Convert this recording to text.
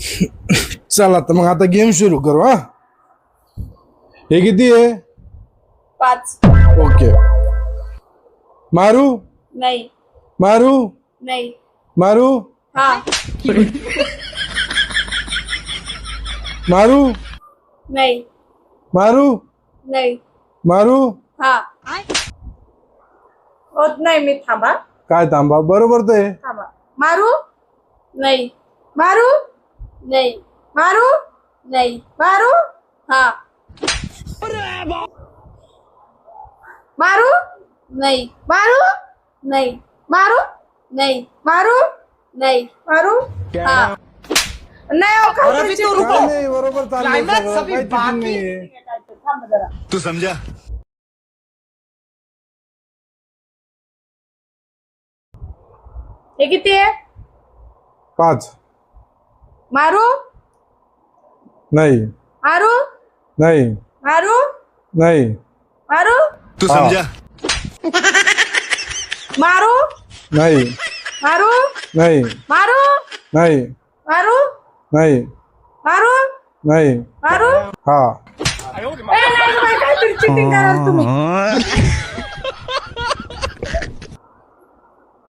चला तर मग आता गेम सुरू करू हा. हे किती आहे? 5. ओके. मारू नहीं मारू नहीं. मारू हाँ. मारू नहीं मारू नहीं. मारू. हाँ. होत नाही मी. थांबा काय थांबा, बरोबर तर आहे. थांबा. मारू नहीं मारू नहीं मारू नहीं. मारू हाँ. मारू नहीं मारू नहीं मारू नहीं मारू नहीं. मारू हाँ. नाही हो, काहीतरी चिडू. काय नाही, बरोबर चाललंय सगळं, काही चुकून नाहीये. थांबा जरा. तू समझा. हे किती आहे? 5. मारू नाही मारू नाही मारू नाही. तू मारू हाँ. समझा. मारू नाही मारू नाही मारू नाही मारू नाही मारू नाही. मारू हा. ए, नाही बाई, काहीतरी चिटिंग कराल तुम्ही.